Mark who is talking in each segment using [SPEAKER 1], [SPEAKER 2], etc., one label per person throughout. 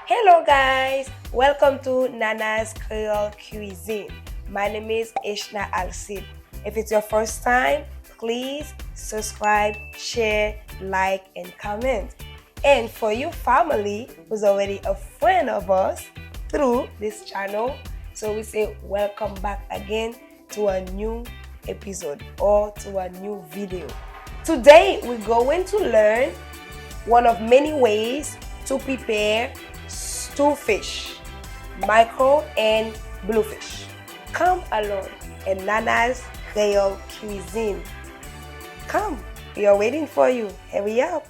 [SPEAKER 1] Hello guys, welcome to Nana's Creole Cuisine. My name is Ishna Alcid. If it's your first time, please subscribe, share, like, and comment. And for you family who's already a friend of us through this channel, so we say welcome back again to a new episode or to a new video. Today we're going to learn one of many ways to prepare stew fish, mackerel, and bluefish. Come along in Nana's Creole Cuisine. Come, we are waiting for you. Hurry up.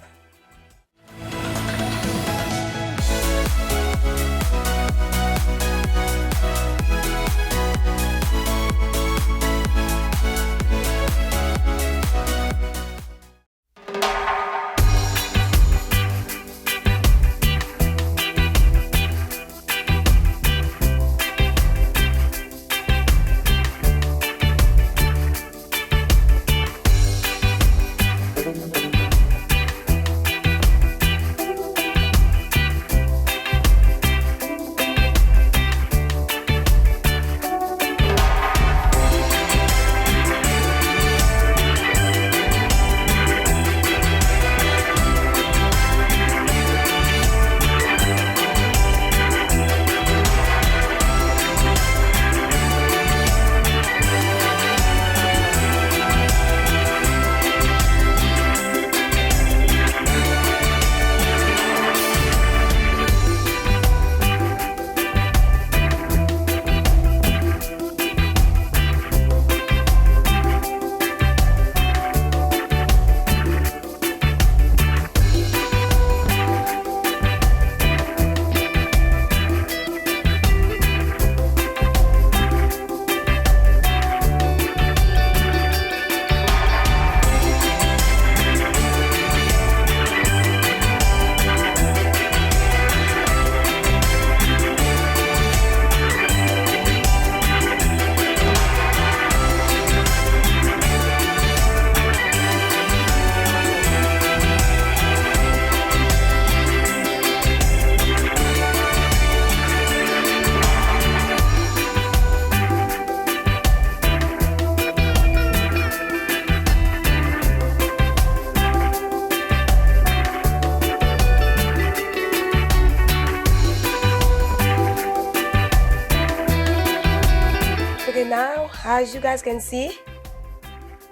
[SPEAKER 1] Okay, now as you guys can see,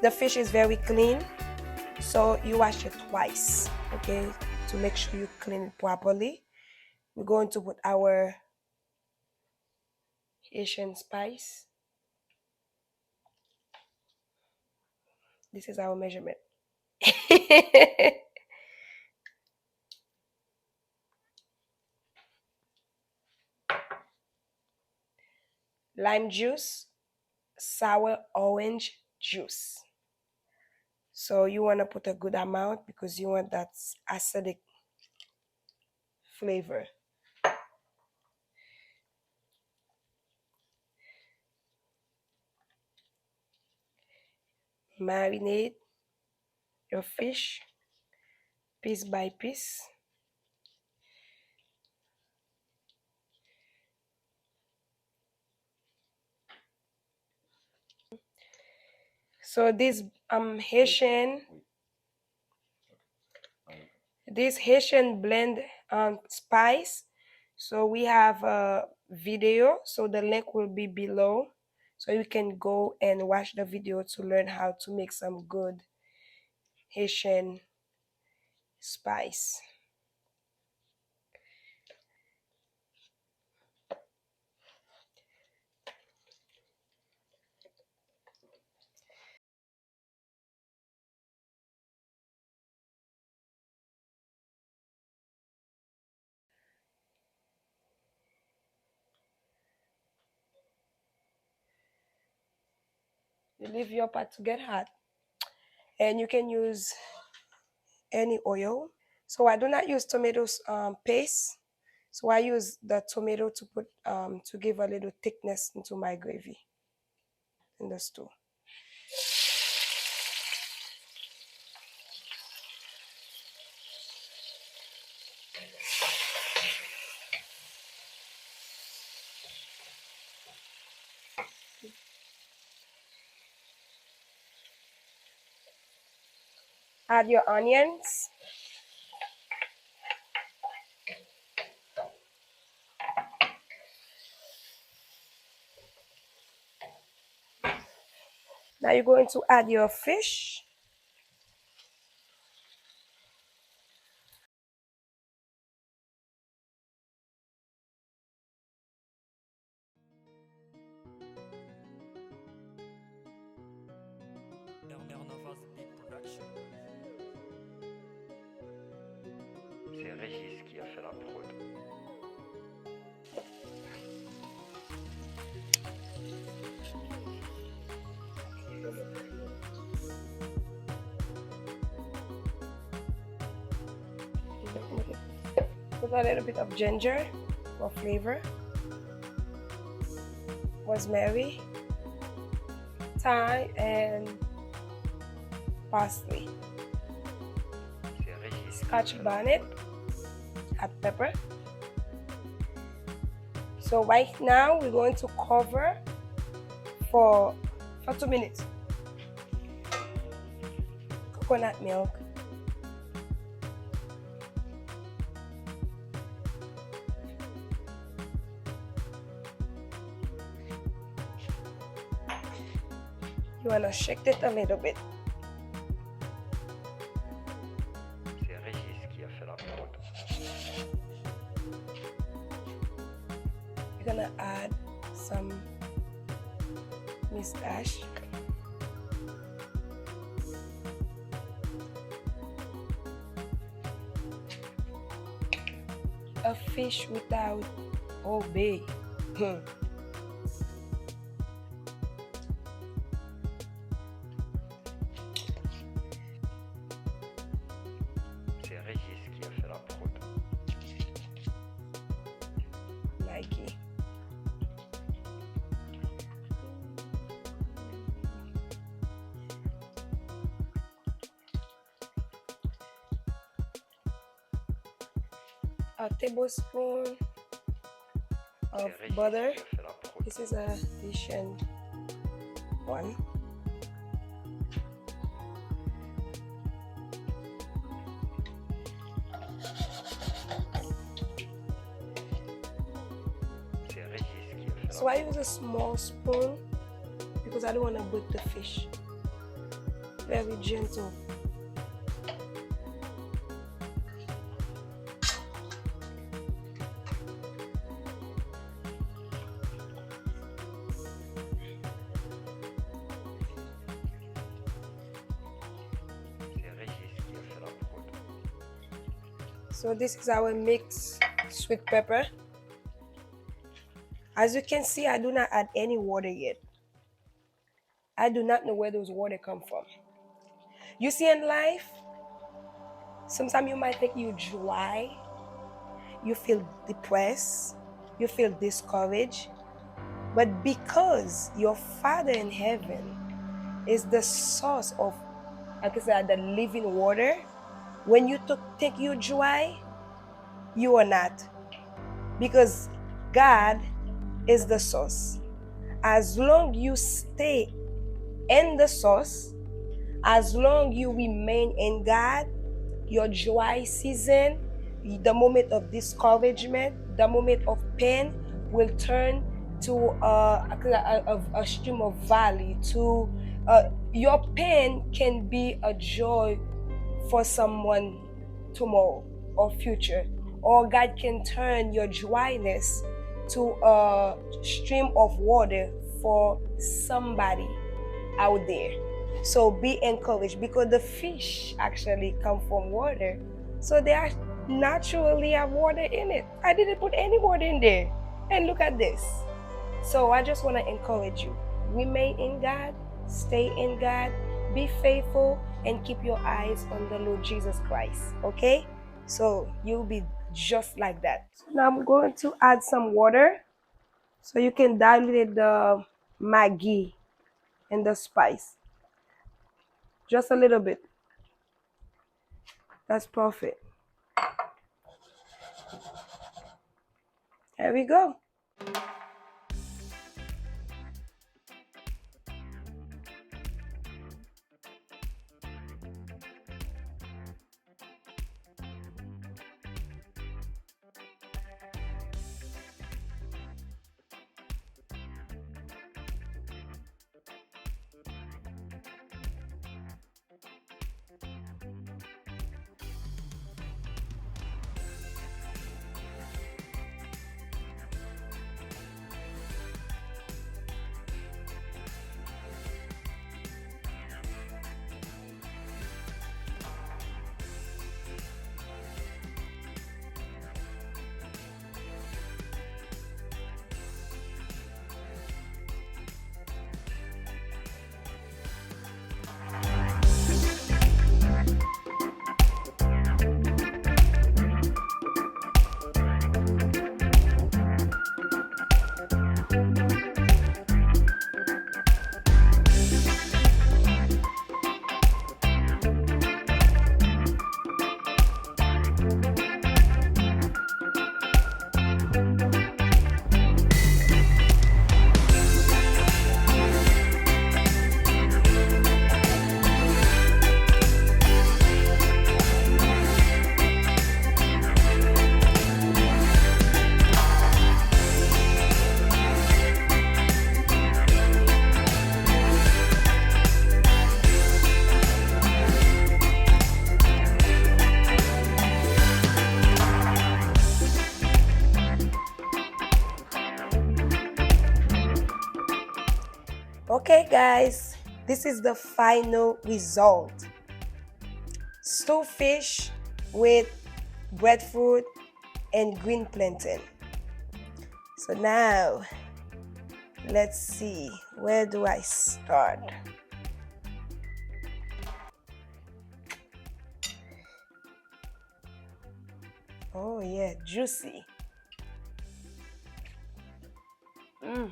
[SPEAKER 1] the fish is very clean, so you wash it twice, okay, to make sure you clean it properly. We're going to put our Haitian spice. This is our measurement. Lime juice, sour orange juice. So you want to put a good amount because you want that acidic flavor. Marinate your fish piece by piece. So this Haitian blend spice. So we have a video, so the link will be below. So you can go and watch the video to learn how to make some good Haitian spice. You leave your pot to get hot, and you can use any oil. So I do not use tomato paste. So I use the tomato to put to give a little thickness into my gravy in the stew. Add your onions. Now you're going to add your fish.
[SPEAKER 2] C'est Régis qui a fait la prod.
[SPEAKER 1] Put a little bit of ginger for flavor, rosemary, thyme, and parsley.
[SPEAKER 2] C'est Régis.
[SPEAKER 1] Scotch bonnet, add pepper. So right now we're going to cover for 2 minutes. Coconut milk. You wanna shake it a little bit.
[SPEAKER 2] C'est Régis qui a fait la prod.
[SPEAKER 1] You're gonna add some mustache. A fish without obey.
[SPEAKER 2] C'est Régis qui a fait la prod.
[SPEAKER 1] Nike. A tablespoon of
[SPEAKER 2] C'est Régis
[SPEAKER 1] butter.
[SPEAKER 2] qui a fait la prod.
[SPEAKER 1] This is a Haitian one.
[SPEAKER 2] C'est Régis qui a fait la
[SPEAKER 1] So I use a small spoon because I don't want to break the fish. Very gentle.
[SPEAKER 2] C'est Régis qui a fait la prod.
[SPEAKER 1] So this is our mixed sweet pepper. As you can see, I do not add any water yet. I do not know where those water come from. You see, in life, sometimes you might think you dry, you feel depressed, you feel discouraged, but because your Father in heaven is the source of, like I said, the living water, when you think you dry, you are not, because God is the source. As long you stay in the source, as long you remain in God, your dry season, the moment of discouragement, the moment of pain will turn to a stream of valley. To your pain can be a joy for someone tomorrow or future, or God can turn your dryness to a stream of water for somebody out there. So be encouraged, because the fish actually come from water, so they are naturally have water in it. I didn't put any water in there, and look at this. So I just want to encourage you, remain in God, stay in God, be faithful, and keep your eyes on the Lord Jesus Christ. Okay, so you'll be just like that. Now I'm going to add some water so you can dilute the Maggi and the spice. Just a little bit. That's perfect. There we go. Okay, guys, this is the final result. Stew fish with breadfruit and green plantain. So now, let's see, where do I start? Oh yeah, juicy. Mm.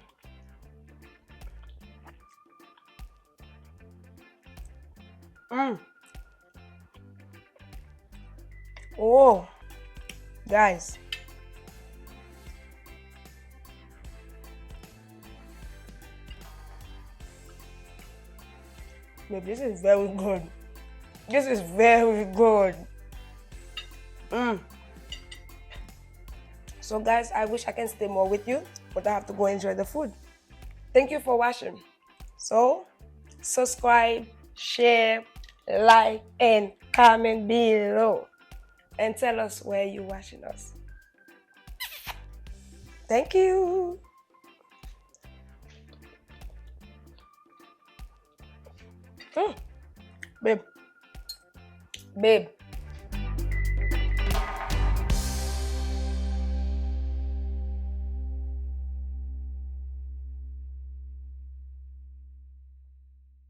[SPEAKER 1] Mm. Oh, guys. Babe, this is very good. This is very good. Mm. So guys, I wish I can stay more with you, but I have to go enjoy the food. Thank you for watching. So, subscribe, share, like, and comment below. And tell us where you're watching us. Thank you. Mm. Babe. Babe.